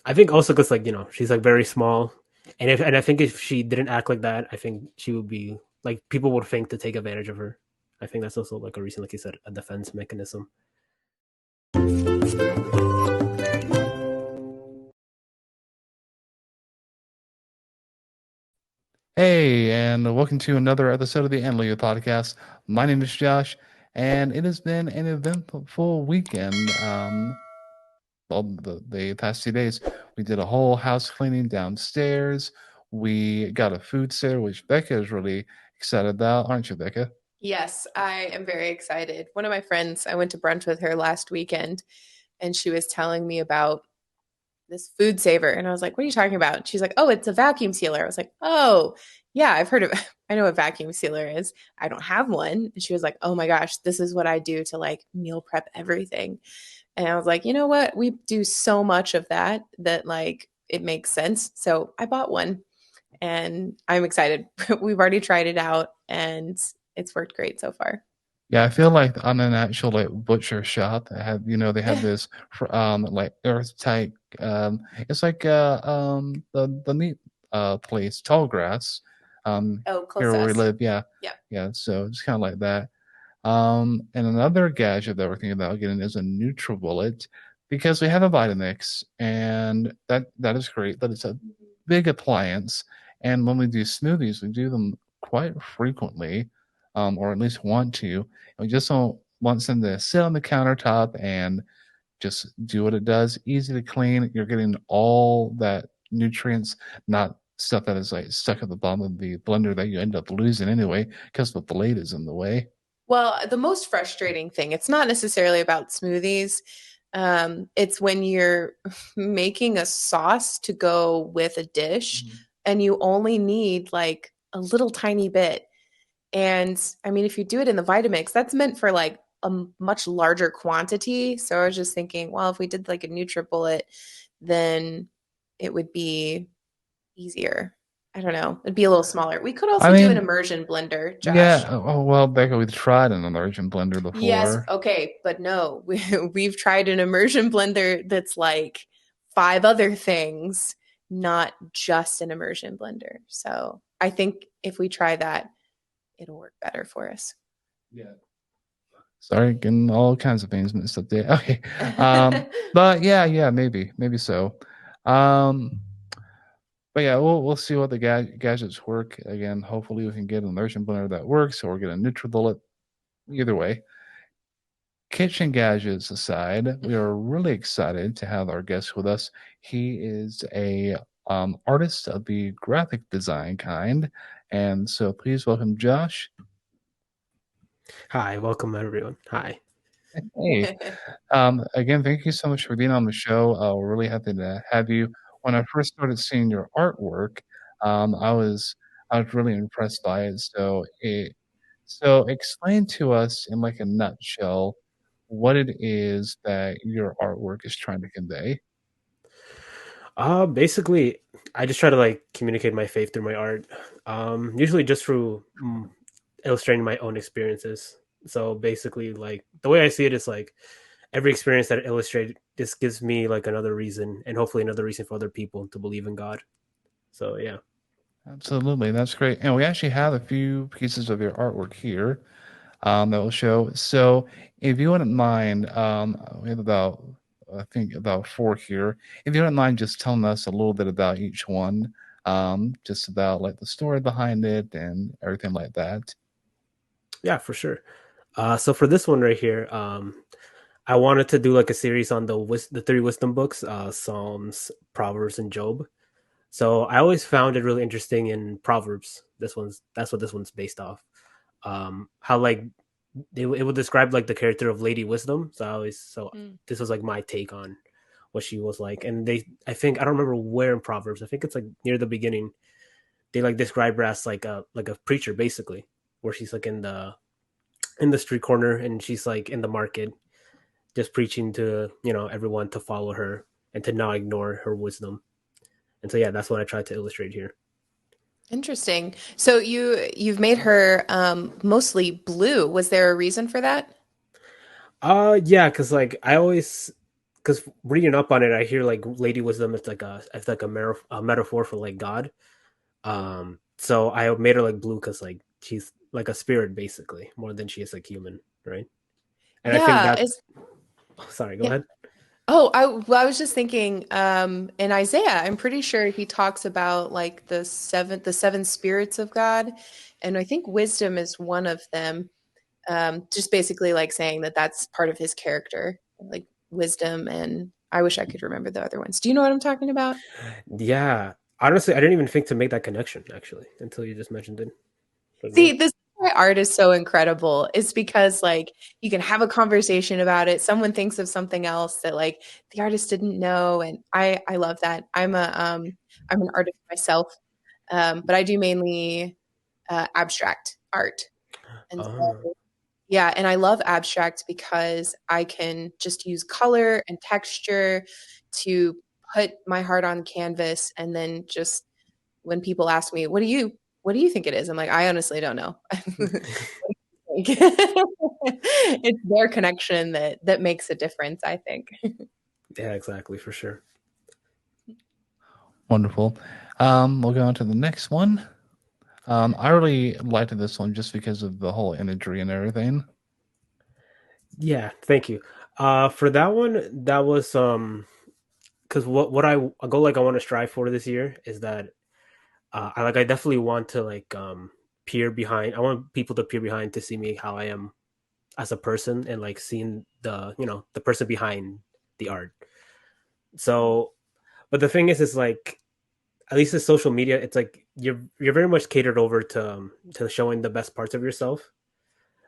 I think also because like she's like very small, and I think if she didn't act like that, I think she would be like people would think to take advantage of her. I think that's also like a reason, like you said, a defense mechanism. Hey, and welcome to another episode of the Another podcast. My name is Josh, and it has been an eventful weekend. Well, the past 2 days, we did a whole house cleaning downstairs. We got a food sale, which Becca is really excited about, aren't you, Becca? Yes, I am very excited. One of my friends, I went to brunch with her last weekend, and she was telling me about this food saver. And I was like, "What are you talking about?" She's like, "Oh, it's a vacuum sealer." I was like, "Oh, yeah, I've heard of I know what vacuum sealer is. I don't have one." And she was like, "Oh my gosh, this is what I do to like meal prep everything." And I was like, "You know what? We do so much of that like it makes sense." So I bought one and I'm excited. We've already tried it out and it's worked great so far. Yeah, I feel like I'm in an actual like butcher shop. They have this like earth type. It's like the meat place, tall grass. Oh, close Here to where we us. live, yeah, Yeah. yeah. So it's kind of like that. And another gadget that we're thinking about getting is a NutriBullet because we have a Vitamix, and that is great. But it's a big appliance, and when we do smoothies, we do them quite frequently, or at least want to. We just don't want them to sit on the countertop and just do what it does. Easy to clean. You're getting all that nutrients, not stuff that is like stuck at the bottom of the blender that you end up losing anyway because the blade is in the way. Well, the most frustrating thing, it's not necessarily about smoothies. It's when you're making a sauce to go with a dish Mhm. and you only need like a little tiny bit. And I mean, if you do it in the Vitamix, that's meant for like much larger quantity. So I was just thinking, well, if we did like a NutriBullet, then it would be easier. I don't know. It'd be a little smaller. We could I also do an mean, immersion blender, yeah. Josh. Oh well, Becca, we've tried an immersion blender Yes, before. okay, but no, we've tried an immersion blender that's like five other things, not just an immersion blender. So I think if we try that, it'll work better for us. Yeah. Sorry, getting all kinds of things mixed up there. Okay. But yeah, maybe so. Um, but yeah, we'll see what the gadgets work. Again, hopefully we can get an immersion blender that works, or get a NutriBullet. Either way, kitchen gadgets aside, we are really excited to have our guest with us. He is a artist of the graphic design kind, and so please welcome Josh. Hi, welcome everyone. Hi. Hey, again, thank you so much for being on the show. We're really happy to have you. When I first started seeing your artwork, I was really impressed by it. So explain to us in like a nutshell what it is that your artwork is trying to convey. Basically, I just try to like communicate my faith through my art. Usually just through illustrating my own experiences. So basically, like the way I see it is like every experience that I illustrate, this gives me like another reason, and hopefully another reason for other people to believe in God. So yeah. Absolutely, that's great. And we actually have a few pieces of your artwork here that will show. So if you wouldn't mind, we have about, I think, about four here. If you wouldn't mind just telling us a little bit about each one, just about like the story behind it and everything like that. Yeah, for sure. So for this one right here, I wanted to do like a series on the three wisdom books, Psalms, Proverbs, and Job. So I always found it really interesting in Proverbs. That's what this one's based off. How like it would describe like the character of Lady Wisdom. So Mm. this was like my take on what she was like. And I think I don't remember where in Proverbs. I think it's like near the beginning. They like describe her as like a preacher basically, where she's like in the street corner and she's like in the market just preaching to everyone to follow her and to not ignore her wisdom. And so yeah, that's what I tried to illustrate here. Interesting. So you've made her mostly blue. Was there a reason for that? Yeah, because like I always because reading up on it, I hear like Lady Wisdom is like a metaphor for like God. So I made her like blue because like she's like a spirit basically more than she is like human, right? And I think Yeah, that. it's Sorry, go yeah. ahead. Oh, well, I was just thinking, in Isaiah, I'm pretty sure he talks about like the seven spirits of God, and I think wisdom is one of them. Just basically like saying that that's part of his character, like wisdom, and I wish I could remember the other ones. Do you know what I'm talking about? Yeah, honestly, I didn't even think to make that connection actually until you just mentioned it. But yeah. See, this is why art is so incredible. It's because like you can have a conversation about it. Someone thinks of something else that like the artist didn't know, and I love that. I'm an artist myself, but I do mainly abstract art, and Oh. so yeah, and I love abstract because I can just use color and texture to put my heart on canvas, and then just when people ask me, what do you think it is?" I'm like, "I honestly don't know." What do you think? It's their connection that makes a difference, I think. Yeah, exactly, for sure. Wonderful. We'll go on to the next one. I really liked this one just because of the whole imagery and everything. Yeah, thank you. For that one, that was because what I go like I want to strive for this year is that I definitely want to like peer behind. I want people to peer behind to see me how I am as a person and like seeing the person behind the art. So, but the thing is like at least with social media, it's like you're very much catered over to showing the best parts of yourself.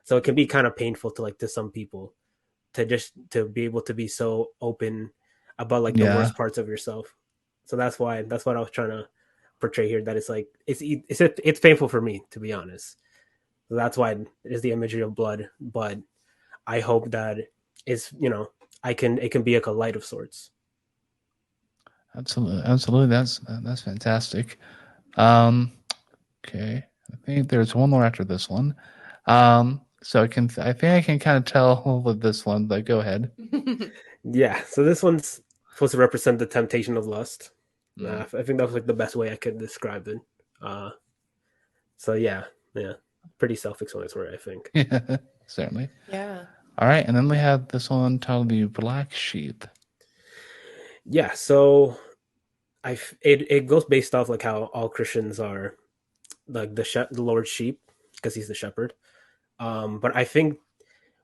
So it can be kind of painful to like to some people to just to be able to be so open about like the Yeah, worst parts of yourself. So that's what I was trying to portray here. That it's like it's painful for me to be honest. So that's why it is the imagery of blood. But I hope that is it can be like a light of sorts. absolutely, absolutely. That's fantastic. Um, okay, I think there's one more after this one. So I think I can kind of tell with this one. But go ahead. Yeah. So this one's supposed to represent the temptation of lust. Mm. I think that was like the best way I could describe it. Uh, so yeah, pretty self-explanatory, I think. Yeah, certainly. Yeah. All right, and then we have this one titled "The Black Sheep." Yeah. So it goes based off like how all Christians are like the Lord's sheep because he's the shepherd. But I think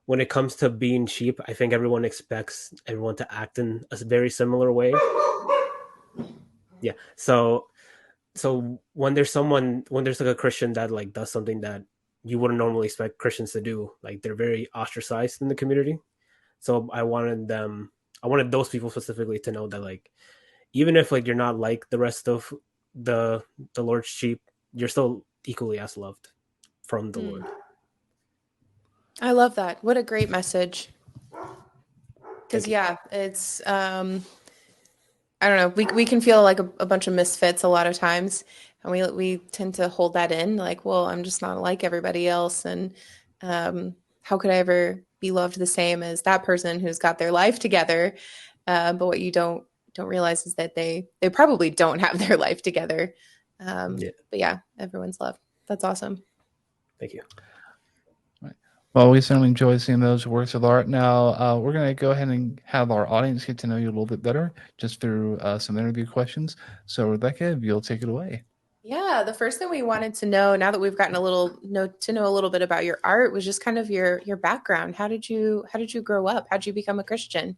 when it comes to being sheep, I think everyone expects everyone to act in a very similar way. Yeah. So when there's like a Christian that like does something that you wouldn't normally expect Christians to do, like they're very ostracized in the community. So I wanted those people specifically to know that like even if like you're not like the rest of the the Lord's sheep, you're still equally as loved from the Hmm. Lord. I love that. What a great message. Because Thank you. yeah, it's I don't know. We can feel like a bunch of misfits a lot of times, and we tend to hold that in. Like, well, I'm just not like everybody else, and how could I ever be loved the same as that person who's got their life together? But what you don't realize is that they probably don't have their life together. Yeah, But yeah, everyone's loved. That's awesome. thank you. Right. Well, we certainly enjoy seeing those works of art. Now, we're going to go ahead and have our audience get to know you a little bit better just through some interview questions. So, Rebecca, if you'll take it away. Yeah, the first thing we wanted to know, now that we've gotten to know a little bit about your art, was just kind of your background. How did you grow up? How did you become a Christian?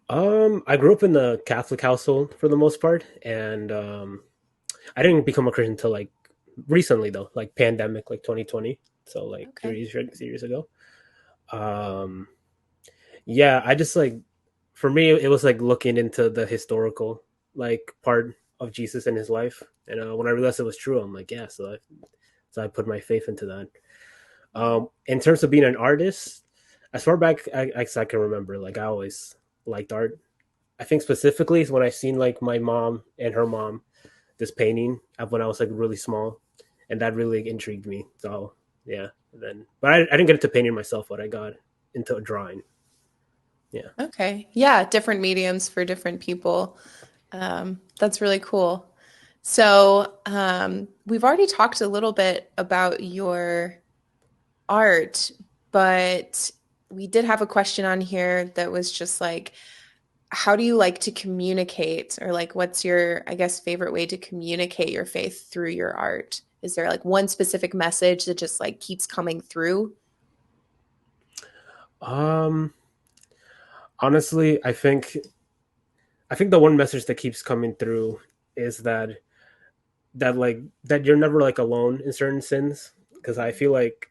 I grew up in the Catholic household for the most part, and I didn't become a Christian until like recently though, like pandemic, like 2020. So like Okay. 3 years ago. Um, yeah, I just like for me it was like looking into the historical like part of Jesus and his life, and when I realized it was true, I'm like, yeah. So I put my faith into that. In terms of being an artist, as far back as I can remember, like I always liked art. I think specifically is when I seen like my mom and her mom this painting of when I was like really small, and that really intrigued me. So yeah, but I didn't get into painting myself, but I got into drawing. Yeah. Okay. Yeah, different mediums for different people. That's really cool. So, we've already talked a little bit about your art, but we did have a question on here that was just like, how do you like to communicate, or like, what's your, I guess, favorite way to communicate your faith through your art? Is there like one specific message that just like keeps coming through? Um, Honestly, I think the one message that keeps coming through is that you're never like alone in certain sins, because I feel like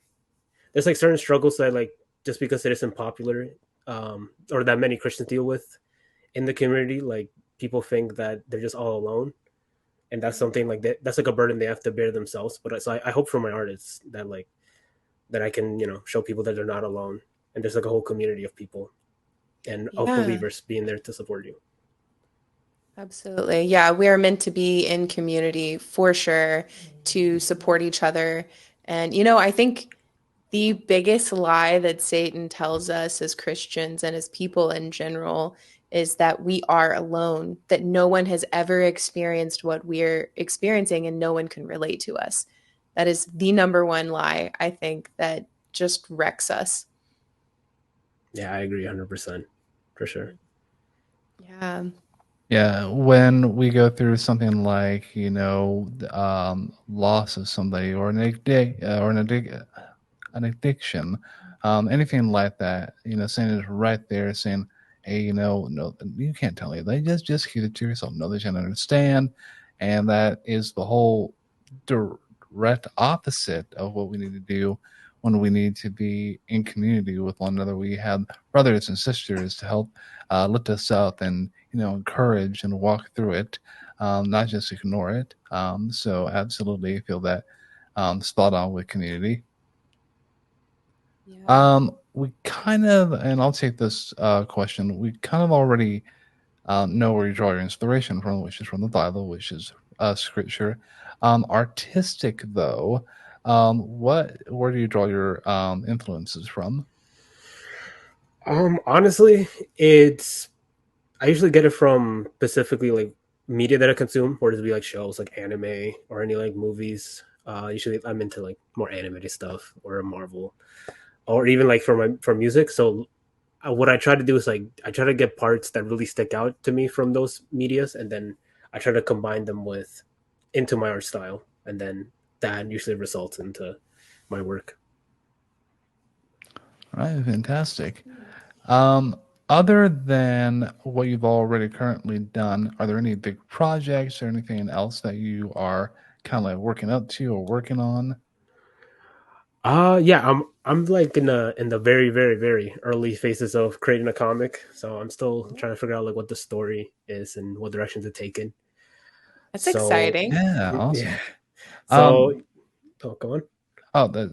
there's like certain struggles that like just because it isn't popular, or that many Christians deal with in the community, like people think that they're just all alone, and that's something like that's like a burden they have to bear themselves. But so I hope for my artists that like that I can show people that they're not alone, and there's like a whole community of people and of Yeah. believers being there to support you. Absolutely. Yeah, we are meant to be in community for sure to support each other. And, I think the biggest lie that Satan tells us as Christians and as people in general is that we are alone, that no one has ever experienced what we're experiencing and no one can relate to us. That is the number one lie, I think, that just wrecks us. Yeah, I agree 100% for sure. Yeah. Yeah, when we go through something like loss of somebody or an addiction, anything like that, Satan is right there saying, "Hey, no, you can't tell me. They just keep it to yourself. No, they should understand," and that is the whole direct opposite of what we need to do when we need to be in community with one another. We have brothers and sisters to help lift us up and encourage and walk through it, not just ignore it. So absolutely feel that spot on with community. Yeah. We kind of, and I'll take this question. We kind of already know where you draw your inspiration from, which is from the Bible, which is scripture. Artistic though, where do you draw your influences from? Honestly, it's I usually get it from specifically like media that I consume, or to be like shows like anime or any like movies. Usually I'm into like more animated stuff or Marvel, or even like for music. So what I try to do is like I try to get parts that really stick out to me from those medias, and then I try to combine them with into my art style, and then that usually results into my work. All right, fantastic. Um, Other than what you've already currently done, are there any big projects or anything else that you are kind of like working up to or working on? Yeah, I'm like in the very very early phases of creating a comic, so I'm still trying to figure out like what the story is and what direction to take in. That's So exciting. Yeah, yeah, awesome. so Um, go on.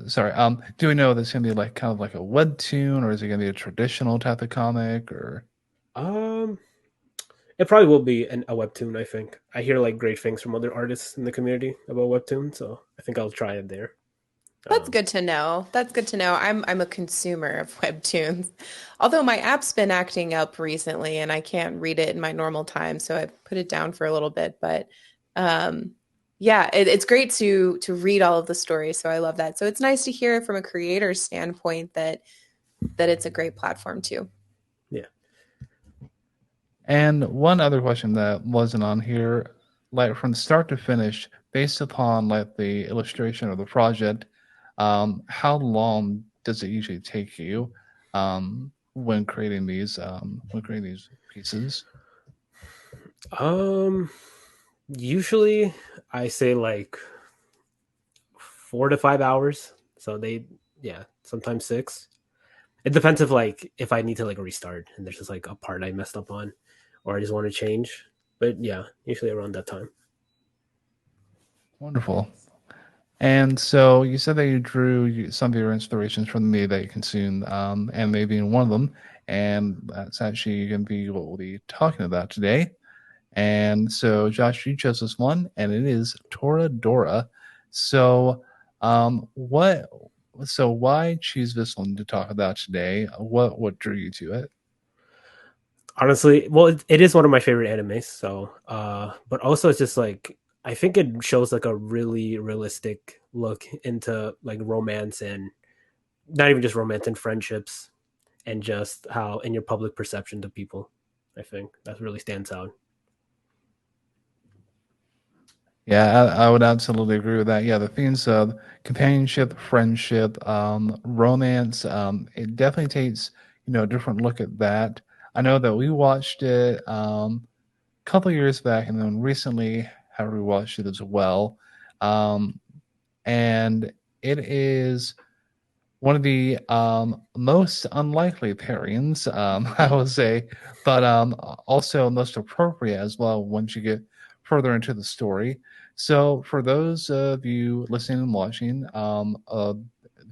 sorry. Do we know if it's gonna be like kind of like a webtoon, or is it gonna be a traditional type of comic, or? Um, it probably will be a webtoon. I think I hear like great things from other artists in the community about webtoon, so I think I'll try it there. That's Um, good to know. That's good to know. I'm a consumer of webtoons. Although my app's been acting up recently and I can't read it in my normal time, so I put it down for a little bit. But um yeah, it's great to read all of the stories. So I love that. So it's nice to hear from a creator's standpoint that it's a great platform too. yeah. And one other question that wasn't on here, like from start to finish, based upon like the illustration of the project, how long does it usually take you when creating these pieces? Um, Usually I say like 4 to 5 hours. So yeah, sometimes six. It depends if I need to like restart and there's just like a part I messed up on, or I just want to change. But yeah, usually around that time. Wonderful. And so you said that you drew some of your inspirations from the media that you consume, and maybe in one of them, and that's actually going to be what we'll be talking about today. And so, Josh, you chose this one, and it is Toradora. So, what? So, why choose this one to talk about today? What drew you to it? Honestly, well, it is one of my favorite animes. So, but also it's just like I think it shows like a really realistic look into like romance and not even just romance and friendships and just how in your public perception to people. I think that really stands out. Yeah, I would absolutely agree with that. Yeah, the themes of companionship, friendship, romance, it definitely takes, a different look at that. I know that we watched it a couple of years back, and then recently have rewatched it as well. Um, and it is one of the most unlikely pairings, I would say, but also most appropriate as well once you get further into the story. So, for those of you listening and watching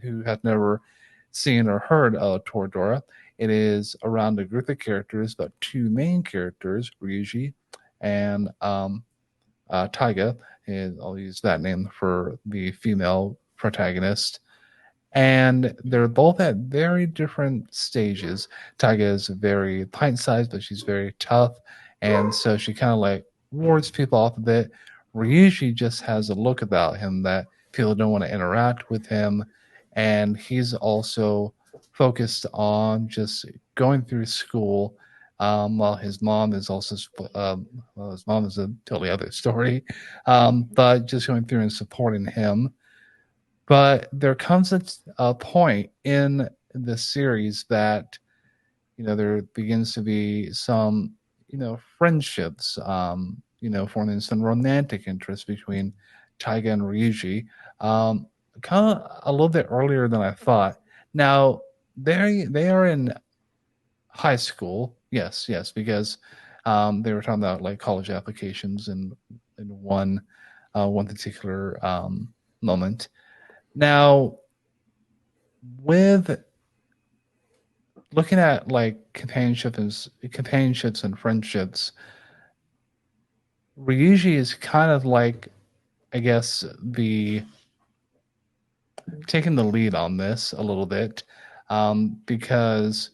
who have never seen or heard of Toradora, it is around a group of characters, but two main characters, Ryuji and Taiga, and I'll use that name for the female protagonist, and they're both at very different stages. Taiga is very pint-sized, but she's very tough, and so she kind of like wards people off a bit. Ryuji just has a look about him that people don't want to interact with him, and he's also focused on just going through school. While his mom is also, well, his mom is a totally other story, but just going through and supporting him. But there comes a point in the series that there begins to be some friendships, forming some romantic interest between Taiga and Ryuji, kind of a little bit earlier than I thought. Now they are in high school, yes, yes, because they were talking about like college applications in one particular moment. Now, with looking at like companionships and friendships, Ryuji is kind of like, I guess, the taking the lead on this a little bit, because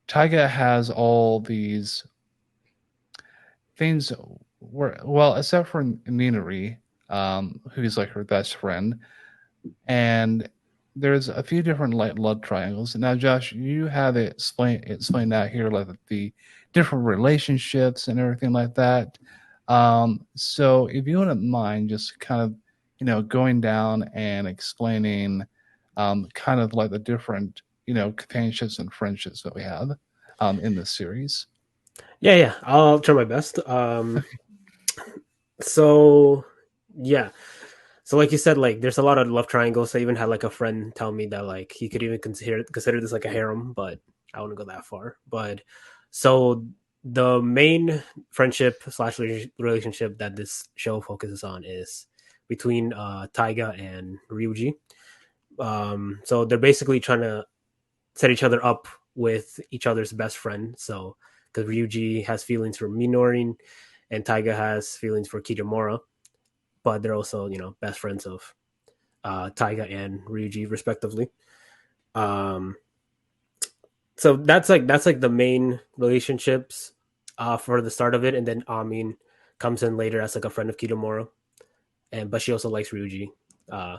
Taiga has all these things where, well, except for Minori, who's like her best friend, and there's a few different like love triangles. Now, Josh, you have it explained out here, like the different relationships and everything like that. So if you wouldn't mind just kind of, going down and explaining kind of like the different, companionships and friendships that we have in this series. Yeah, yeah, I'll try my best. So yeah, so like you said, like there's a lot of love triangles. I even had like a friend tell me that like he could even consider this like a harem, but I wouldn't go that far. But so the main friendship slash relationship that this show focuses on is between Taiga and Ryuji. So they're basically trying to set each other up with each other's best friend. So because Ryuji has feelings for Minorin and Taiga has feelings for Kitamura, but they're also best friends of Taiga and Ryuji respectively. Um, so that's like the main relationships for the start of it, and then Amin comes in later as like a friend of Kitamura, and but she also likes Ryuji, uh,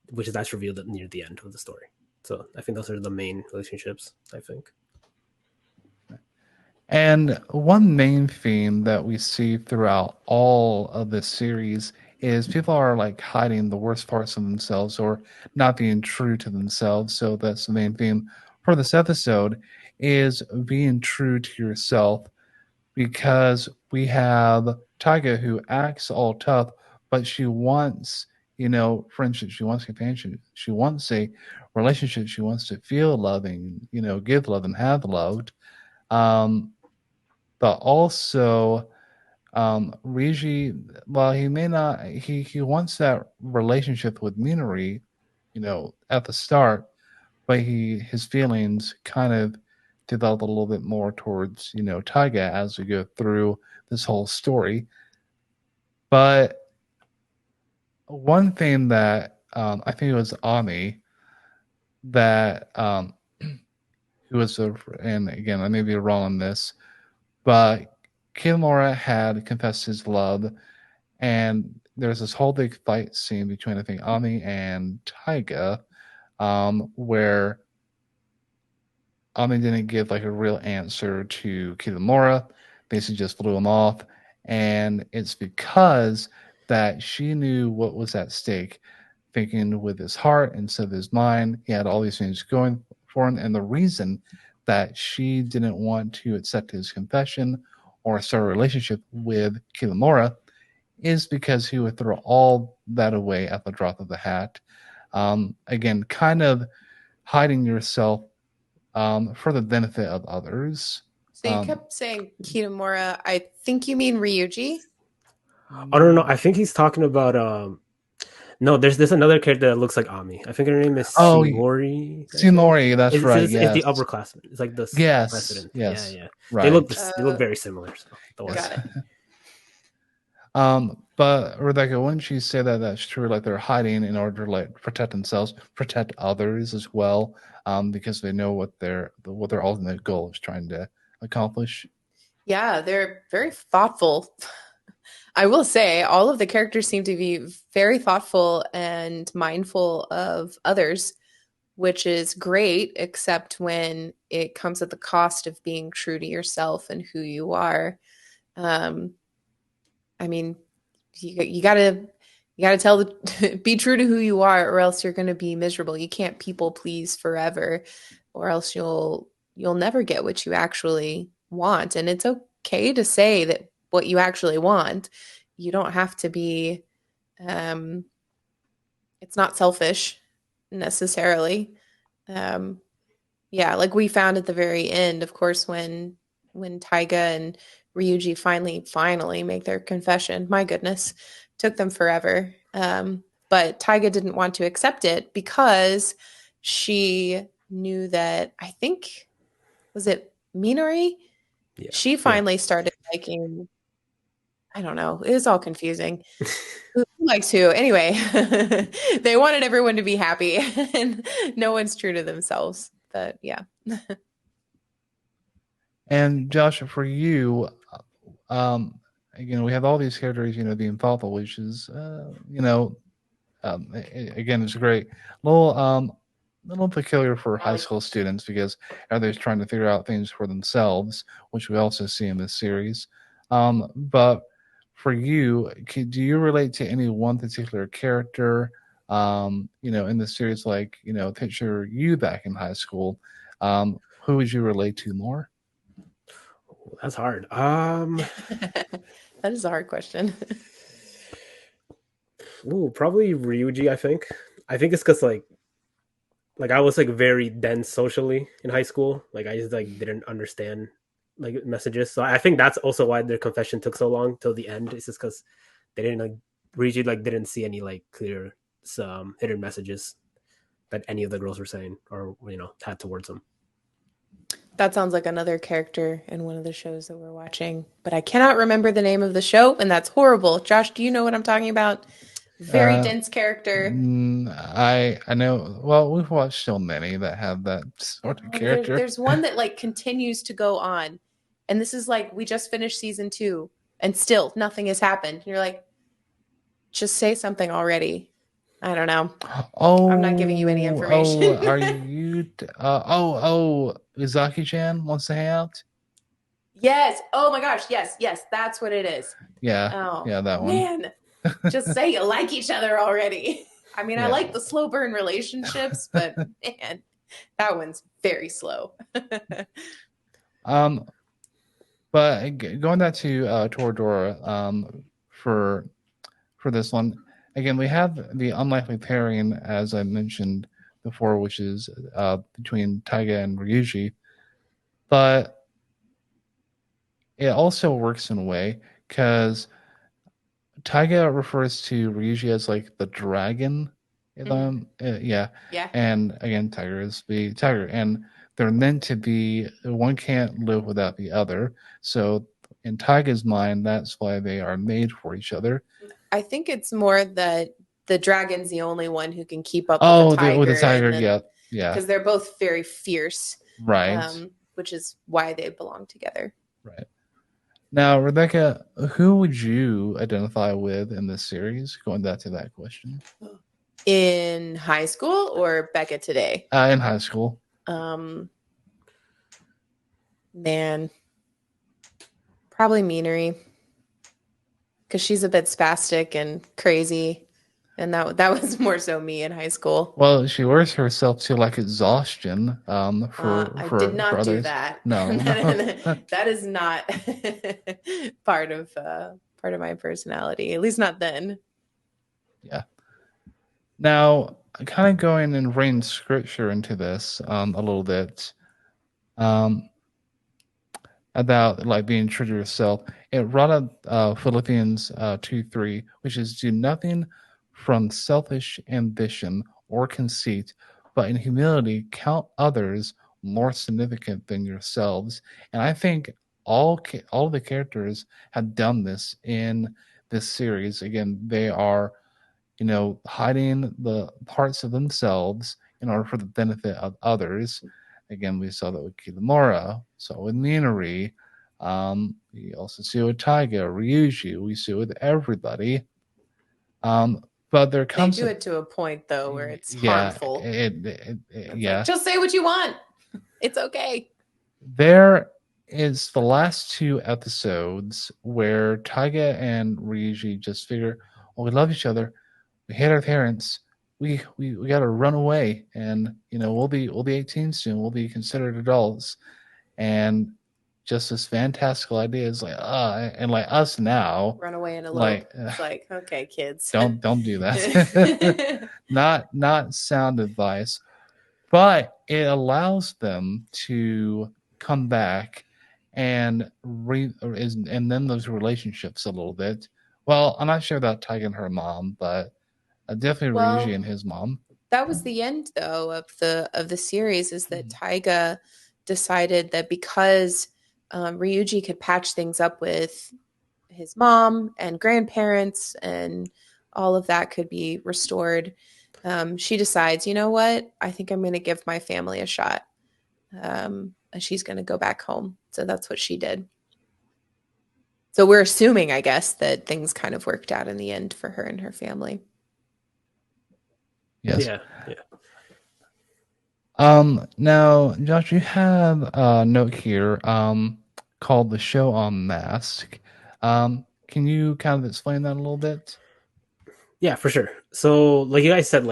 which is that's revealed near the end of the story. So I think those are the main relationships. I think. And one main theme that we see throughout all of this series is people are like hiding the worst parts of themselves or not being true to themselves. So that's the main theme for this episode is being true to yourself, because we have Taiga who acts all tough, but she wants, friendship, she wants companionship, she wants a relationship, she wants to feel loving, give love and have loved. Um, but also Riji, while he may not, he wants that relationship with Minori, at the start, but his feelings kind of develop a little bit more towards Taiga as we go through this whole story. But one thing that I think it was Ami that who was and again, I may be wrong on this, but Kitamura had confessed his love, and there's this whole big fight scene between, I think, Ami and Taiga, where Ami didn't give like a real answer to Kitamura, basically just blew him off, and it's because that she knew what was at stake, thinking with his heart instead of his mind. He had all these things going for him, and the reason that she didn't want to accept his confession or start a relationship with Kitamura is because he would throw all that away at the drop of the hat. Again, kind of hiding yourself for the benefit of others. So you kept saying Kitamura. I think you mean Ryuji. I don't know. I think he's talking about no, there's another character that looks like Ami. I think her name is Shimori. Shimori, that's right. It's the upperclassman. It's like the president. Yes. Yeah. Right. They look very similar. So got it. But Rebecca, wouldn't you say that that's true? Like they're hiding in order to like protect themselves, protect others as well, because they know what their ultimate goal is trying to accomplish. Yeah, they're very thoughtful. I will say all of the characters seem to be very thoughtful and mindful of others, which is great, except when it comes at the cost of being true to yourself and who you are. I mean, you gotta be true to who you are, or else you're gonna be miserable. You can't people please forever, or else you'll never get what you actually want. And it's okay to say that what you actually want. You don't have to be. It's not selfish necessarily. Yeah, like we found at the very end, of course, when Taiga and Ryuji finally make their confession. My goodness, took them forever. But Taiga didn't want to accept it because she knew that, I think, was it Minori? Yeah. She finally started liking, I don't know, it was all confusing. Who likes who? Anyway, they wanted everyone to be happy and no one's true to themselves. But yeah. And Josh, for you, again, we have all these characters, being thoughtful, which is, again, it's great. Little peculiar for high school students because everybody's trying to figure out things for themselves, which we also see in this series. But for you, do you relate to any one particular character, in the series? Like, picture you back in high school. Who would you relate to more? That's hard. That is a hard question. Ooh, probably Ryuji. I think it's because like I was like very dense socially in high school. Like I just like didn't understand like messages. So I think that's also why their confession took so long till the end. It's just because they didn't like Ryuji like didn't see any like clear hidden messages that any of the girls were saying or had towards them. That sounds like another character in one of the shows that we're watching, but I cannot remember the name of the show, and that's horrible. Josh, do you know what I'm talking about? Very dense character. I know. Well, we've watched so many that have that sort of character. There's one that like continues to go on, and this is like we just finished season 2, and still nothing has happened. You're like, just say something already. I don't know. I'm not giving you any information. Are you? Izaki-chan wants to hang out. Yes. Oh my gosh. Yes. That's what it is. Yeah. Oh, yeah, that one. Man, just say you like each other already. I mean, I like the slow burn relationships, but man, that one's very slow. But going back to Toradora, for this one, again, we have the unlikely pairing, as I mentioned before, which is between Taiga and Ryuji. But it also works in a way because Taiga refers to Ryuji as like the dragon. Yeah. And again, Tiger is the tiger. And they're meant to be, one can't live without the other. So in Taiga's mind, that's why they are made for each other. I think it's more that the dragon's the only one who can keep up with the tiger. With the tiger, yeah. Because they're both very fierce. Right. which is why they belong together. Right. Now, Rebecca, who would you identify with in this series? Going back to that question. In high school or Becca today? In high school. Man, probably Meanery, because she's a bit spastic and crazy, and that was more so me in high school. Well, she wears herself to like exhaustion. I did not do others. that. No, that is not part of my personality. At least not then. Yeah. Now, kind of going and bringing scripture into this a little bit. About like being true to yourself. It brought up Philippians 2:3, which is do nothing from selfish ambition or conceit, but in humility count others more significant than yourselves. And I think all of the characters have done this in this series. Again, they are, hiding the parts of themselves in order for the benefit of others. Again, we saw that with Kitamura, saw with Minori. We also see it with Taiga, Ryuji. We see it with everybody. But there comes they do it to a point though where it's harmful. It's like, just say what you want. It's okay. There is the last 2 episodes where Taiga and Ryuji just figure, well, we love each other. We hate our parents. We got to run away, and we'll be 18 soon. We'll be considered adults, and just this fantastical idea is like, and like us now, run away in a little. It's like, okay, kids, don't do that. not sound advice, but it allows them to come back and then those relationships a little bit. Well, I'm not sure about Taiga and her mom, but definitely Ryuji and his mom. That was the end, though, of the series. Is that Taiga decided that because Ryuji could patch things up with his mom and grandparents, and all of that could be restored. She decides, you know what? I think I'm going to give my family a shot, and she's going to go back home. So that's what she did. So we're assuming, I guess, that things kind of worked out in the end for her and her family. Yes. Yeah. Now, Josh, you have a note here called The Show on Mask. Can you kind of explain that a little bit? Yeah, for sure. So, like you guys said,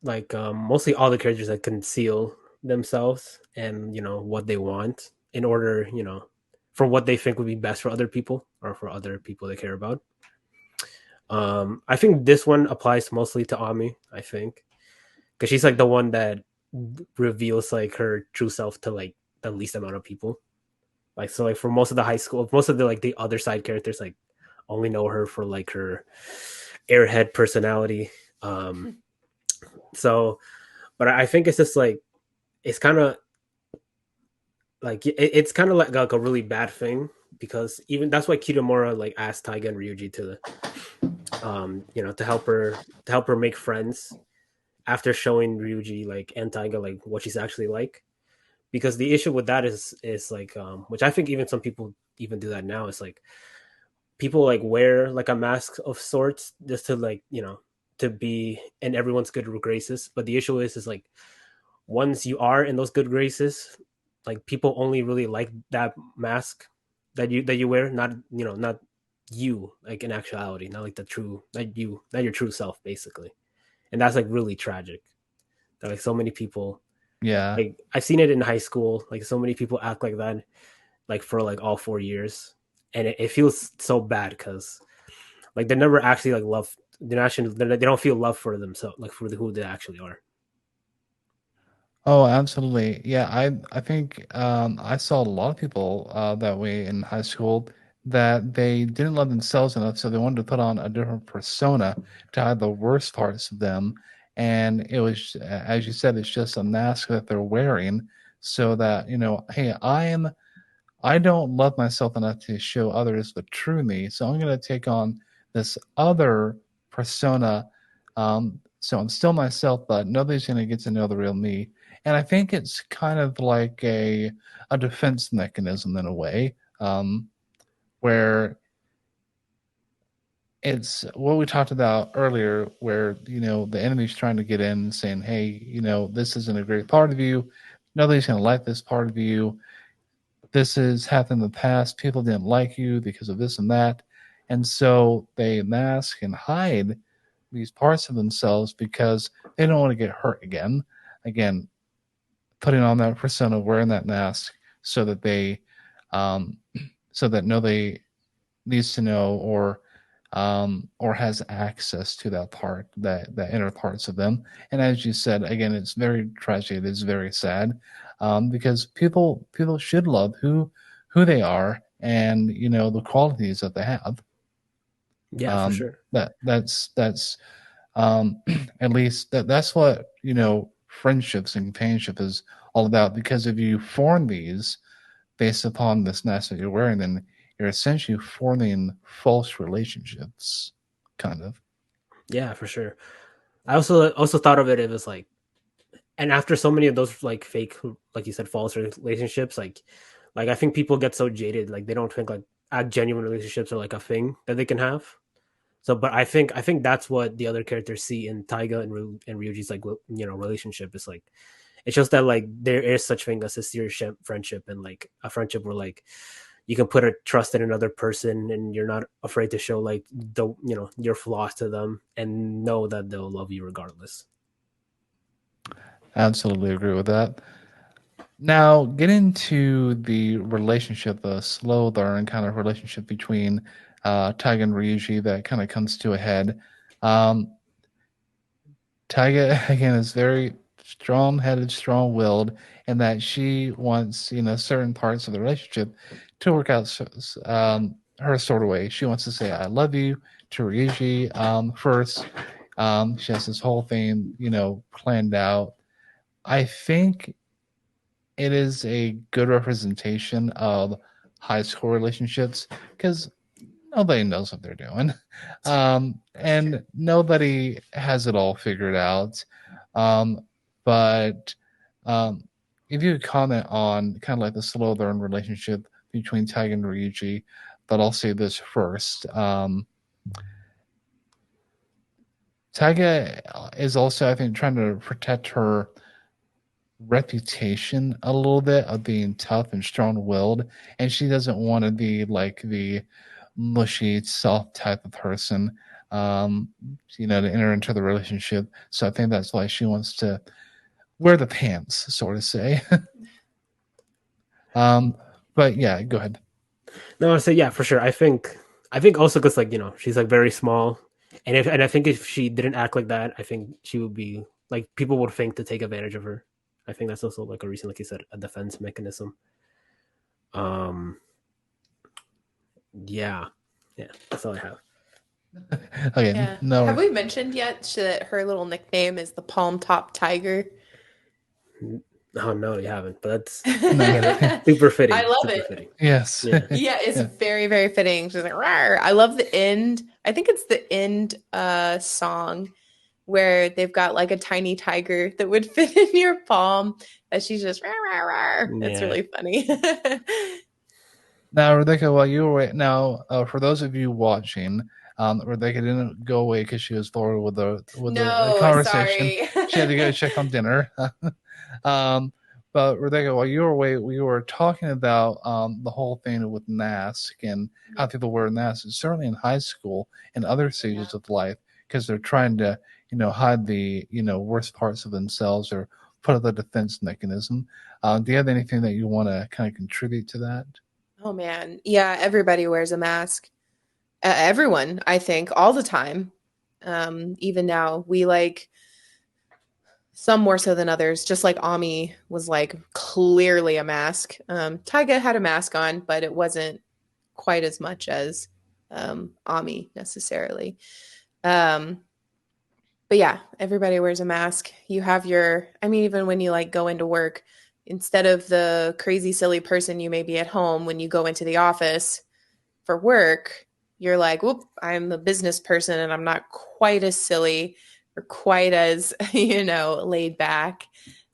mostly all the characters that conceal themselves and what they want in order, for what they think would be best for other people or for other people they care about. I think this one applies mostly to Ami, I think, because she's like the one that reveals like her true self to like the least amount of people. Like, so like for most of the high school, most of the like the other side characters like only know her for like her airhead personality. So, but I think it's just like it's kind of like it's kind of like a really bad thing, because even that's why Kitamura like asked Taiga and Ryuji to to help her make friends after showing Ryuji like and Taiga like what she's actually like. Because the issue with that is like which I think even some people even do that now, is like people like wear like a mask of sorts just to like to be in everyone's good graces. But the issue is like once you are in those good graces, like people only really like that mask that you wear, not not you, like in actuality, not like not your true self, basically. And that's like really tragic that like so many people, yeah, like I've seen it in high school, like so many people act like that like for like all 4 years, and it feels so bad because like they're never actually like love, they don't feel love for themselves, like for who they actually are. Oh, absolutely. Yeah, I think I saw a lot of people that way in high school, that they didn't love themselves enough, so they wanted to put on a different persona to hide the worst parts of them. And it was, as you said, it's just a mask that they're wearing so that, hey, I don't love myself enough to show others the true me, so I'm going to take on this other persona. So I'm still myself, but nobody's going to get to know the real me. And I think it's kind of like a defense mechanism in a way, where it's what we talked about earlier, where the enemy's trying to get in and saying, "Hey, this isn't a great part of you. Nobody's going to like this part of you. This has happened in the past. People didn't like you because of this and that," and so they mask and hide these parts of themselves because they don't want to get hurt again. Again, putting on that persona, wearing that mask, so that um, so that nobody needs to know or has access to that part, that inner parts of them. And as you said, again, it's very tragic. It's very sad, because people should love who they are, and the qualities that they have. Yeah, for sure. That's at least that's what friendships and companionship is all about. Because if you form these based upon this mask that you're wearing, then you're essentially forming false relationships, kind of. Yeah, for sure. I also thought of it as like, and after so many of those like fake, like you said, false relationships, like I think people get so jaded, like they don't think like genuine relationships are like a thing that they can have. So, but I think that's what the other characters see in Taiga and Ryuji's like relationship. Is like it's just that like there is such thing as a serious friendship, and like a friendship where like you can put a trust in another person and you're not afraid to show like your flaws to them and know that they'll love you regardless. Absolutely agree with that. Now, get into the relationship, the slow burn kind of relationship between Taiga and Ryuji that kind of comes to a head. Um, Taiga again is very strong-headed, strong-willed, and that she wants certain parts of the relationship to work out her sort of way. She wants to say "I love you" to Ryuji first. She has this whole thing planned out. I think it is a good representation of high school relationships because nobody knows what they're doing. And nobody has it all figured out. Um, but um, if you could comment on kind of like the slow burn relationship between Taiga and Ryuji, but I'll say this first. Taiga is also, I think, trying to protect her reputation a little bit of being tough and strong-willed, and she doesn't want to be like the mushy, soft type of person, um, to enter into the relationship. So I think that's why she wants to wear the pants, so to say. um, but yeah, go ahead. No, I say yeah, for sure. I think also because like she's like very small, and I think if she didn't act like that, I think she would be like people would think to take advantage of her. I think that's also like a reason, like you said, a defense mechanism. Um, yeah, yeah, that's all I have. Okay, Yeah. no Have worries. we mentioned yet that her little nickname is the Palm Top Tiger? Oh no, you haven't, but that's No. super fitting. I love Super it. fitting. Yes. Yeah. Yeah, it's Yeah. very, very fitting. She's like, "Rawr." I love the end. I think it's the end song where they've got like a tiny tiger that would fit in your palm. And she's just "Rawr, rawr, rawr." It's Yeah. really funny. Now, Rebecca, while you were away, now for those of you watching, Rebecca didn't go away because she was bored with the No, conversation. sorry. She had to go check on dinner. um, but Rebecca, while you were away, we were talking about the whole thing with mask and how people wear masks, certainly in high school and other stages of life, because they're trying to hide the worst parts of themselves or put up a defense mechanism. Do you have anything that you want to kind of contribute to that? Oh man. Yeah, everybody wears a mask. Everyone, I think, all the time. Even now, we like some more so than others. Just like Ami was like clearly a mask. Taiga had a mask on, but it wasn't quite as much as Ami necessarily. Um, but yeah, everybody wears a mask. You have your, I mean, even when you like go into work, instead of the crazy silly person you may be at home, when you go into the office for work, you're like, whoop, I'm the business person and I'm not quite as silly or quite as, laid back.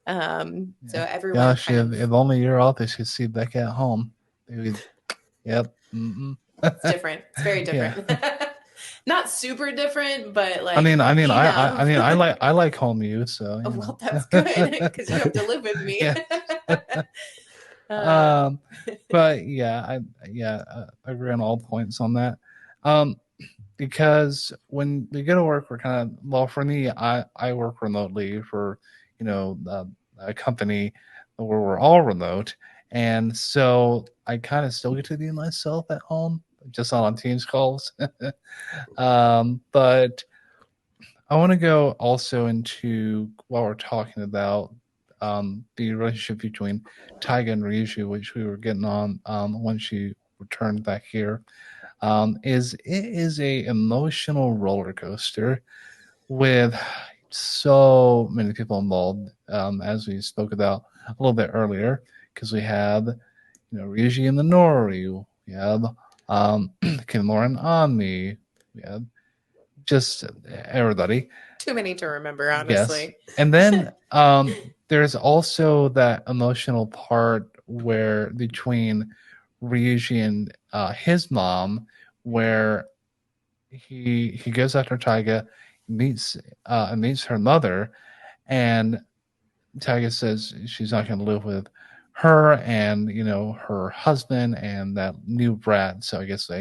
So everyone Gosh, kind of, if only your authors could see Becca at home. They would, yep. it's different. It's very Yeah. different. Not super different, but like I mean, enough. I like home use, so Oh, you well, know. that's good because you have to live with me. Yeah. Uh, But yeah, I agree on all points on that. Because when we go to work, we're kind of, well, for me, I work remotely for, a company where we're all remote, and so I kind of still get to be myself at home, just not on Teams calls. But I want to go also into while we're talking about the relationship between Taiga and Ryuji, which we were getting on when she returned back here. Is it is a emotional roller coaster with so many people involved, as we spoke about a little bit earlier, because we have Ryuji and the Nori, we have Kinmore and Ami, we have just everybody. too many to remember, Yes. honestly. And then there's also that emotional part where between Ryuji and his mom, where he goes after Taiga, meets her mother, and Taiga says she's not going to live with her and her husband and that new brat. So I guess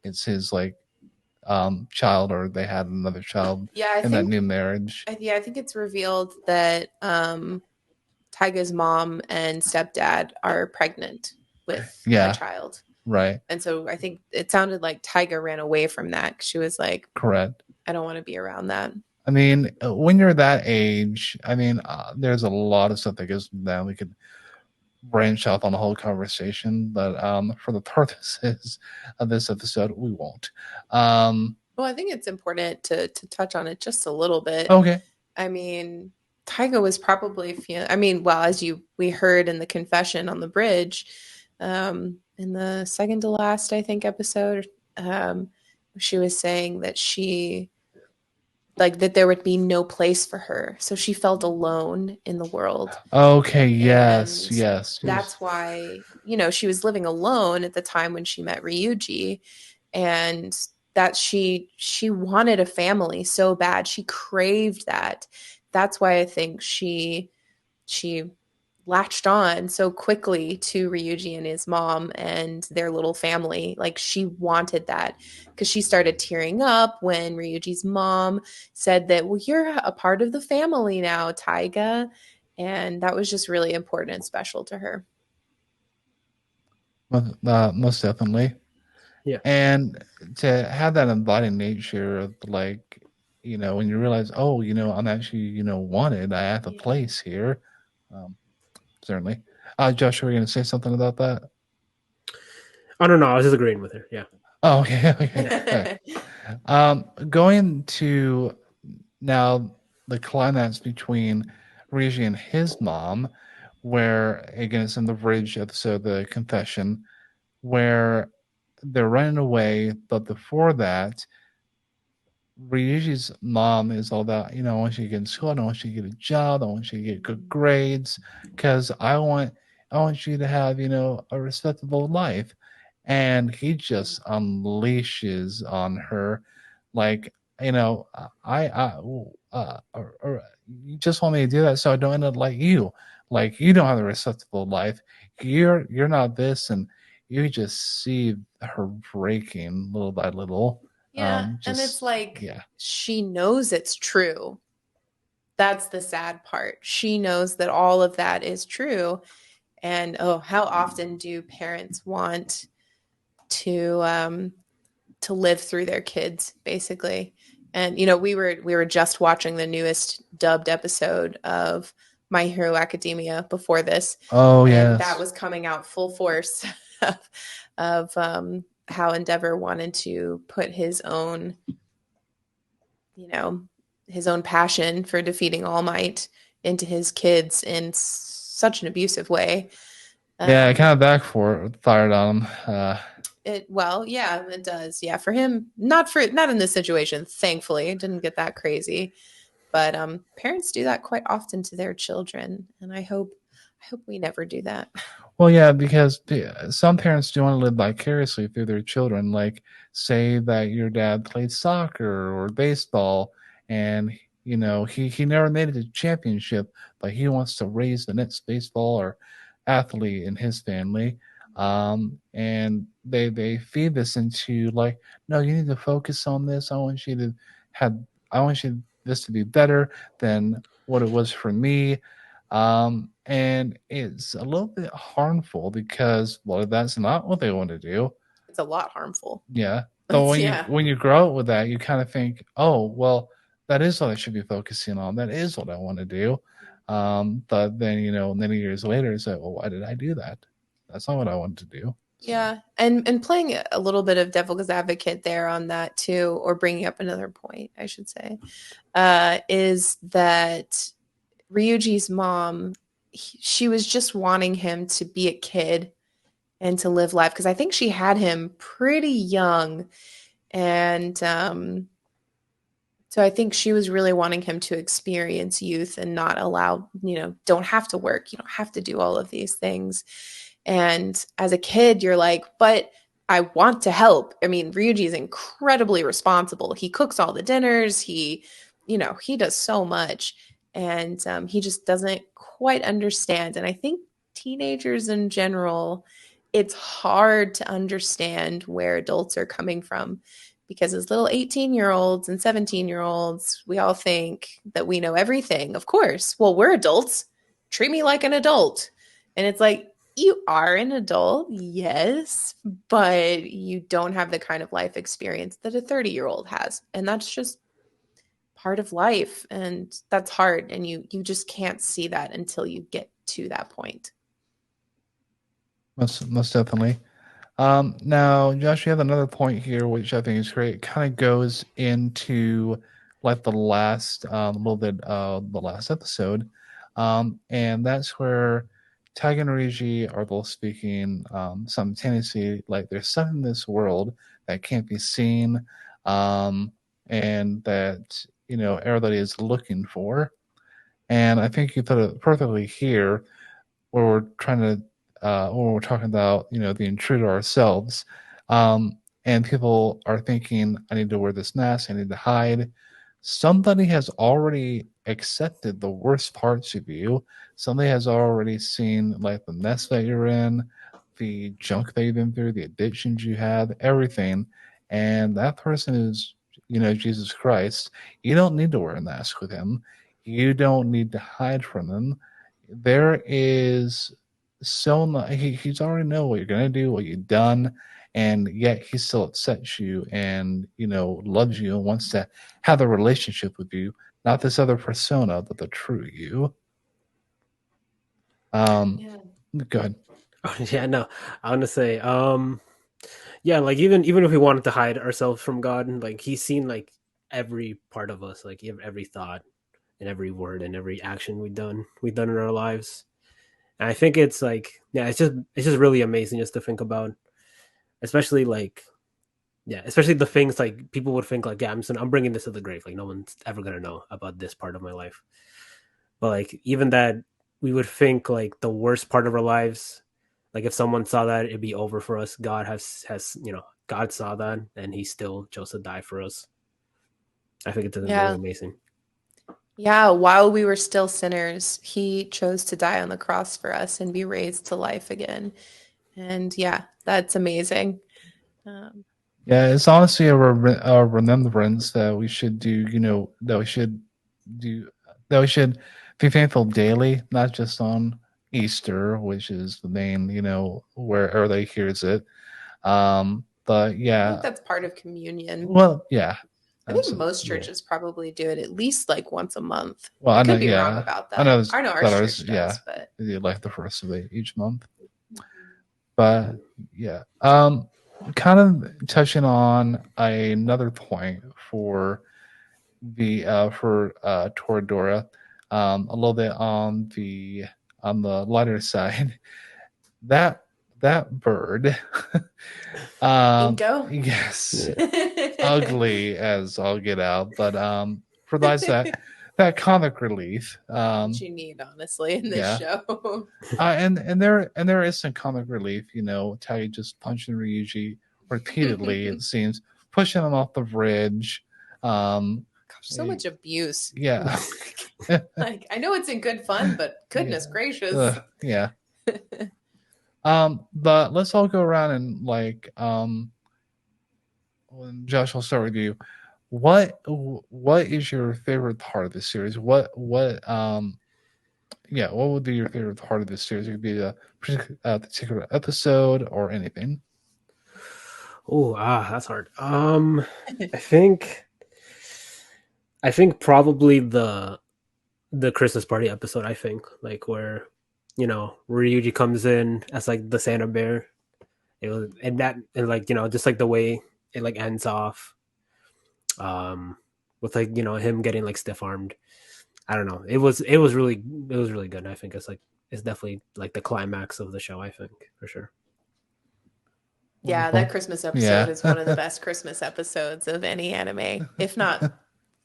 it's his like child, or they had another child Yeah, in that new marriage. I think it's revealed that Taiga's mom and stepdad are pregnant with Yeah. a child. Right. And so I think it sounded like Taiga ran away from that. She was like, Correct. I don't want to be around that. I mean, when you're that age, I mean, there's a lot of stuff that goes down. We could branch off on a whole conversation, but for the purposes of this episode, we won't. Well, I think it's important to touch on it just a little bit. Okay. I mean, Taiga was probably as we heard in the confession on the bridge, in the second to last, I think, episode, she was saying that that there would be no place for her. So she felt alone in the world. Okay, yes, And yes. that's why, she was living alone at the time when she met Ryuji, and that she wanted a family so bad. She craved that. That's why I think she latched on so quickly to Ryuji and his mom and their little family. Like, she wanted that, because she started tearing up when Ryuji's mom said that, well, you're a part of the family now, Taiga. And that was just really important and special to her. Most definitely. Yeah. And to have that inviting nature of like, when you realize, oh, I'm actually, wanted, I have a place here. Certainly. Josh, were you going to say something about that? I don't know. I was just agreeing with her. Yeah. Oh, okay. Going to now the climax between Ryuji and his mom, where, again, it's in the bridge episode, the confession, where they're running away. But before that, Ryuji's mom is all about, I want you to get in school, I want you to get a job, I want you to get good grades, because I want you to have, a respectable life. And he just unleashes on her, like, you just want me to do that so I don't end up like you. Like, you don't have a respectable life. You're not this, and you just see her breaking little by little. And it's like, she knows it's true. That's the sad part. She knows that all of that is true. And how often do parents want to live through their kids, basically? And we were just watching the newest dubbed episode of My Hero Academia before this. Oh, and that was coming out full force of how Endeavor wanted to put his own passion for defeating All Might into his kids in such an abusive way. It kind of backfired on him. It does. Yeah, for him, not in this situation. Thankfully, it didn't get that crazy. But parents do that quite often to their children, and I hope we never do that. Well, yeah, because some parents do want to live vicariously through their children. Like, say that your dad played soccer or baseball, and he never made it to championship, but he wants to raise the next baseball or athlete in his family. And they feed this into, like, no, you need to focus on this. Have I want you this to be better than what it was for me. And it's a little bit harmful because, well, that's not what they want to do. It's a lot harmful. Yeah. So Yeah. when you grow up with that, you kind of think, oh, well, that is what I should be focusing on. That is what I want to do. But then, many years later, it's like, well, why did I do that? That's not what I wanted to do. So. Yeah, and playing a little bit of devil's advocate there on that too, or bringing up another point, I should say, is that Ryuji's mom, she was just wanting him to be a kid and to live life, because I think she had him pretty young, and so I think she was really wanting him to experience youth and not allow, don't have to work, you don't have to do all of these things. And as a kid, you're like, but I want to help. I mean, Ryuji is incredibly responsible. He cooks all the dinners. He does so much. And he just doesn't quite understand. And I think teenagers in general, it's hard to understand where adults are coming from, because as little 18-year-olds and 17-year-olds, we all think that we know everything. Of course. Well, we're adults. Treat me like an adult. And it's like, you are an adult, yes, but you don't have the kind of life experience that a 30-year-old has. And that's just part of life. And that's hard. And you just can't see that until you get to that point. Most definitely. Now, Josh, you have another point here, which I think is great. It kind of goes into like the last little bit of the last episode. And that's where Taiga and Ryuji are both speaking simultaneously, like there's something in this world that can't be seen, and that everybody is looking for. And I think you put it perfectly here, where we're trying to, when we're talking about the intruder ourselves, and people are thinking, I need to wear this mask, I need to hide. Somebody has already accepted the worst parts of you. Somebody has already seen like the mess that you're in, the junk that you've been through, the addictions you have, everything. And that person is, Jesus Christ. You don't need to wear a mask with him. You don't need to hide from him. There is so much. He's already know what you're gonna do, what you've done, and yet he still accepts you and loves you and wants to have a relationship with you, not this other persona, but the true you. Yeah. Go ahead. Yeah, no, I want to say, yeah, like even if we wanted to hide ourselves from God, like he's seen like every part of us, like every thought and every word and every action we've done in our lives. And I think it's like, yeah, it's just really amazing just to think about, especially like, yeah, especially the things like people would think like, yeah, I'm bringing this to the grave, like no one's ever gonna know about this part of my life. But like even that, we would think like the worst part of our lives, like if someone saw that, it'd be over for us. God has God saw that, and He still chose to die for us. I think it's really amazing. Yeah, while we were still sinners, he chose to die on the cross for us and be raised to life again. And yeah, that's amazing. Yeah, it's honestly a remembrance that we should do, do, that we should be thankful daily, not just on Easter, which is the main, where everybody hears it. But I yeah, think that's part of communion. well, yeah. I think most churches probably do it at least like once a month. Well, I could be wrong about that. I know our church does, but they do like the first of each month. But yeah, kind of touching on another point for the Toradora, a little bit on the lighter side. That bird, Inko? yes, ugly as all get out, but provides that that comic relief. What you need, honestly, in this show. And there is some comic relief. Tai just punching Ryuji repeatedly. It seems pushing him off the bridge. Gosh, so much abuse. Yeah. Like, I know it's in good fun, but goodness gracious. Yeah. But let's all go around and Josh, I'll start with you. What is your favorite part of the series? What would be your favorite part of this series? It could be a particular episode or anything. Oh, that's hard. I think probably the Christmas party episode. I think like where Ryuji comes in as like the Santa bear. It was just like the way it like ends off, with like him getting like stiff armed. I don't know. It was really good. I think it's definitely like the climax of the show. I think for sure. Yeah, that Christmas episode is one of the best Christmas episodes of any anime, if not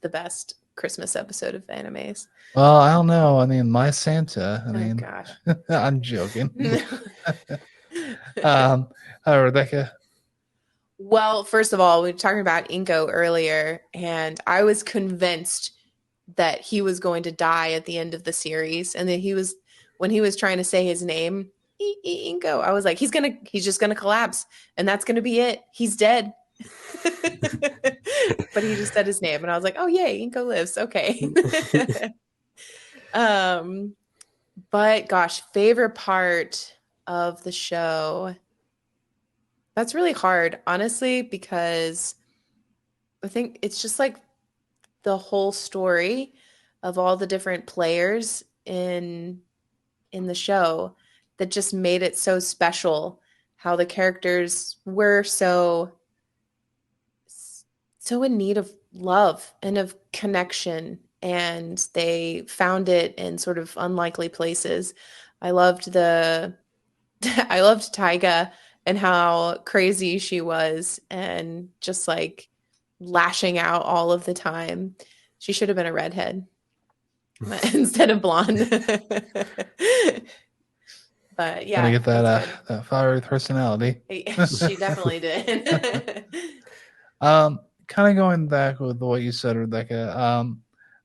the best Christmas episode of animes. Well, I don't know. I mean, My Santa. Gosh. I'm joking. Rebecca? Well, first of all, we were talking about Inko earlier, and I was convinced that he was going to die at the end of the series, and that when he was trying to say his name, Inko, I was like, he's just gonna collapse, and that's gonna be it. He's dead. But he just said his name, and I was like, oh yay, Inko lives. Okay. But gosh, favorite part of the show. That's really hard, honestly, because I think it's just like the whole story of all the different players in the show that just made it so special. How the characters were so in need of love and of connection, and they found it in sort of unlikely places. I loved Taiga and how crazy she was, and just like lashing out all of the time. She should have been a redhead instead of blonde. But yeah, gonna get that fiery personality. She definitely did. Kind of going back with what you said, Rebecca.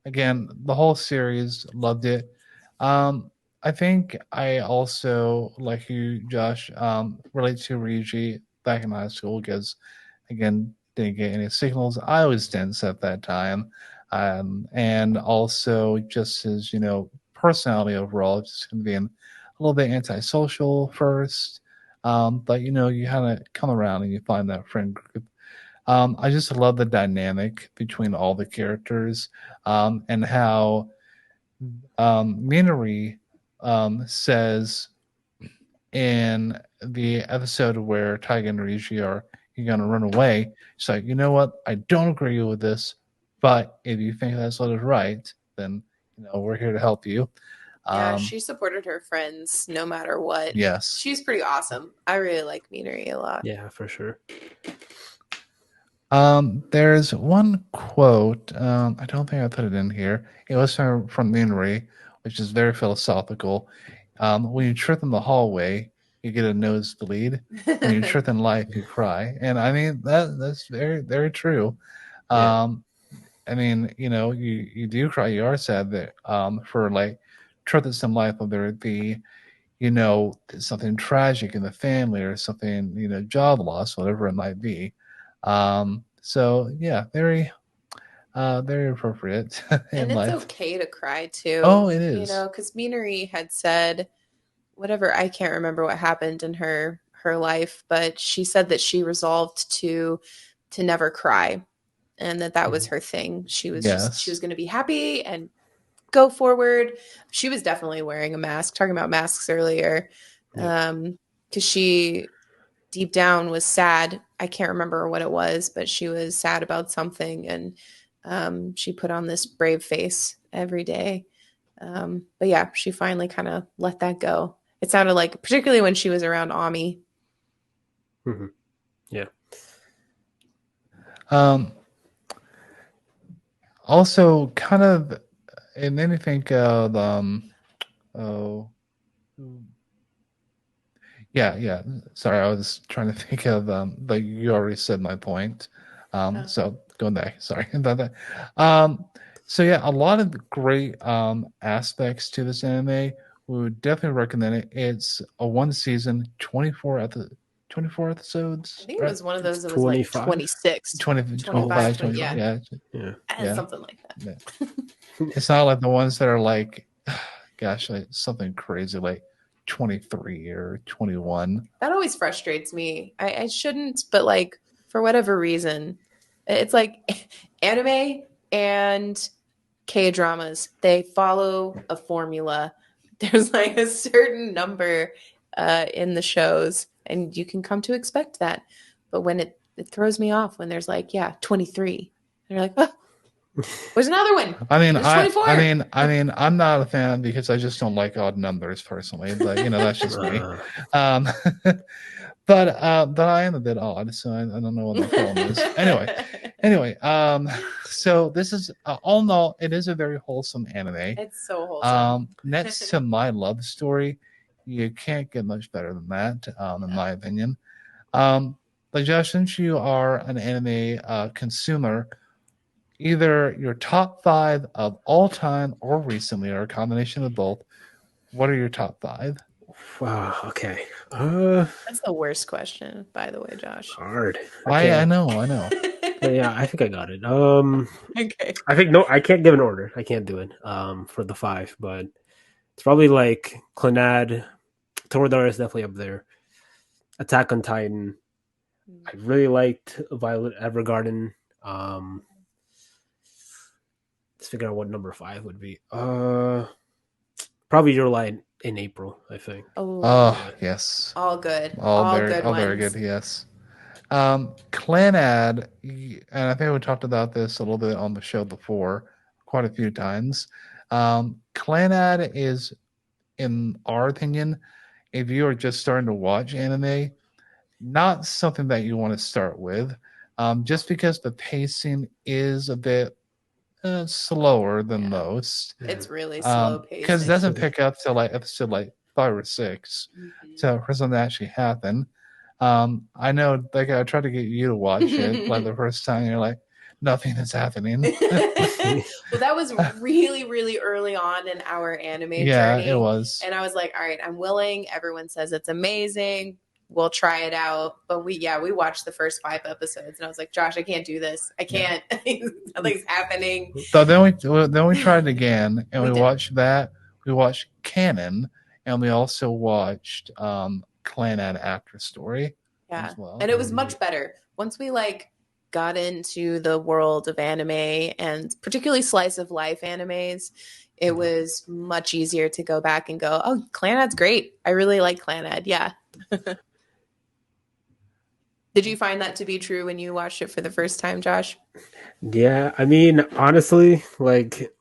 Again, the whole series, loved it. I think I also, like you, Josh, relate to Ryuji back in high school because, again, didn't get any signals. I was dense at that time. And also just his, personality overall, just kind of being a little bit antisocial first. But, you kind of come around and you find that friend group. I just love the dynamic between all the characters, and how Minori says in the episode where Taiga and Ryuji are going to run away, she's like, you know what? I don't agree with this, but if you think that's what is right, then we're here to help you. Yeah, she supported her friends no matter what. Yes. She's pretty awesome. I really like Minori a lot. Yeah, for sure. There's one quote. I don't think I put it in here. It was from Minori, which is very philosophical. When you trip in the hallway, you get a nosebleed. When you trip in life, you cry. And I mean that's very, very true. Yeah. I mean, you do cry. You are sad that for like truths in life, whether it be something tragic in the family or something, job loss, whatever it might be. So yeah, very appropriate in and it's life. okay to cry too. Oh, it is. Because Minori had said whatever, I can't remember what happened in her life, but she said that she resolved to never cry, and that was her thing. She was she was going to be happy and go forward. She was definitely wearing a mask. Talking about masks earlier, because she deep down was sad. I can't remember what it was, but she was sad about something, and she put on this brave face every day. But yeah, she finally kind of let that go. It sounded like, particularly when she was around Ami. Mm-hmm. Yeah. Also, kind of it made me think of oh yeah. Sorry, I was trying to think of but you already said my point. So going back, sorry about that. So yeah, a lot of great aspects to this anime. We would definitely recommend it. It's a one season, 24 I episodes, think it right? was one of It's those that was like 25. 26, 20, Oh, 25, 20, 20, yeah, yeah, yeah. yeah, something like yeah. that. It's not like the ones that are like, gosh, like something crazy like 23 or 21. That always frustrates me. I shouldn't, but like for whatever reason, it's like anime and K dramas. They follow a formula. There's like a certain number in the shows, and you can come to expect that. But when it throws me off when there's like 23, and you're like, oh, there's another one. I mean, There's 24. I'm not a fan because I just don't like odd numbers personally. But that's just me. Uh, Um, but I am a bit odd, so I don't know what my problem is. Anyway, so this is all in all, it is a very wholesome anime. It's so wholesome. Next to My Love Story, you can't get much better than that, in my opinion. But Josh, since you are an anime consumer, either your top 5 of all time or recently, or a combination of both, what are your top 5? wow. Okay. That's the worst question, by the way, Josh. Hard. I Okay. know. But yeah, I think I got it. Okay. I think no, I can't give an order. I can't do it. For the 5, but it's probably like Clannad. Toradora is definitely up there. Attack on Titan. I really liked Violet Evergarden. Let's figure out what number 5 would be. Probably Your Lie in April, I think. Oh, yes. All good. All All very, good all very ones. good. Yes. Clanad, and I think we talked about this a little bit on the show before, quite a few times. Clanad is, in our opinion, if you are just starting to watch anime, not something that you want to start with, just because the pacing is a bit slower than most. It's really slow Because it pacing. doesn't pick up till like episode like 5 or 6 to for something to actually happen. I know, like I tried to get you to watch it like the first time, you're like, nothing is happening. Well, that was really, really early on in our anime Yeah, journey. it was. And I was like, all right, I'm willing. Everyone says it's amazing. We'll try it out. But we watched the first 5 episodes and I was like, Josh, I can't do this. I can't. Nothing's happening. So then we tried it again, and We we did. watched that. We watched Canon, and we also watched Clanad After Story Yeah. as well. And it was much better. Once we like got into the world of anime and particularly slice of life animes, it was much easier to go back and go, oh, Clanad's great. I really like Clanad. Yeah. Did you find that to be true when you watched it for the first time, Josh? Yeah, I mean, honestly, like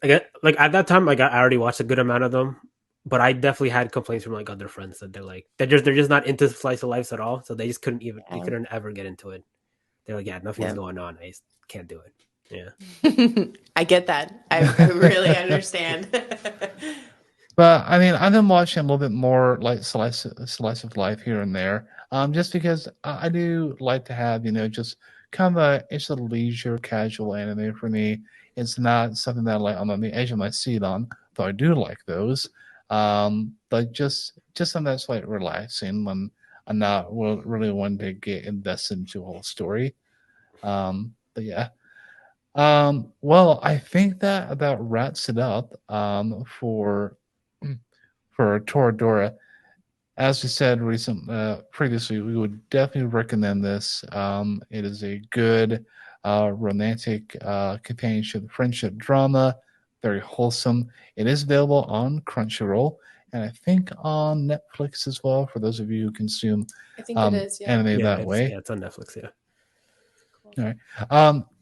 at that time, like I already watched a good amount of them, but I definitely had complaints from like other friends that they're just not into slice of life at all, so they just they couldn't ever get into it. They're like, yeah, nothing's going on. I just can't do it. Yeah. I get that. I really understand. But I mean, I've been watching a little bit more like slice of life here and there, just because I do like to have just kind of it's a leisure casual anime for me. It's not something that I'm on the edge of my seat on, though I do like those. But just something that's like relaxing when I'm not really wanting to get invested into a whole story. But yeah. Well, I think that about wraps it up for Toradora. As we said previously, we would definitely recommend this. It is a good romantic companionship, friendship drama, very wholesome. It is available on Crunchyroll and I think on Netflix as well for those of you who consume I think it is, yeah. anime Yeah, that way. it's on Netflix. Yeah. All right.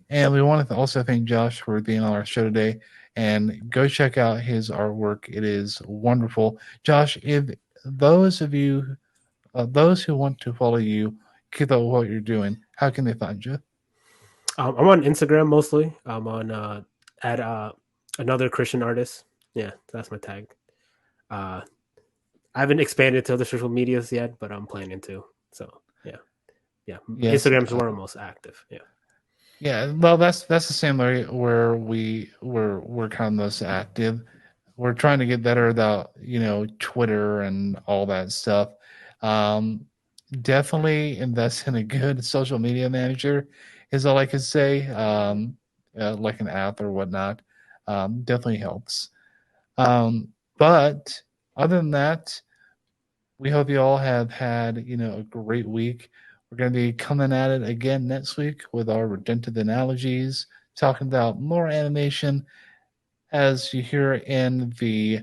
And we want to also thank Josh for being on our show today. And go check out his artwork. It is wonderful. Josh, if those of you, those who want to follow you, keep up what you're doing, how can they find you? I'm on Instagram mostly. I'm on at Another Christian artist. Yeah, that's my tag. I haven't expanded to other social medias yet, but I'm planning to. So yeah. Yes. Instagram's where I'm most active. Yeah. Yeah, well, that's the same area where we're kind of most active. We're trying to get better about Twitter and all that stuff. Um, Definitely invest in a good social media manager is all I can say. Like an app or whatnot, definitely helps. But other than that, we hope you all have had a great week. We're going to be coming at it again next week with our redemptive analogies, talking about more animation. As you hear in the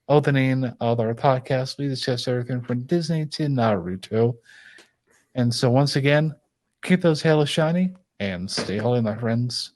opening of our podcast, we discuss everything from Disney to Naruto. And so once again, keep those halos shiny and stay holy, my friends.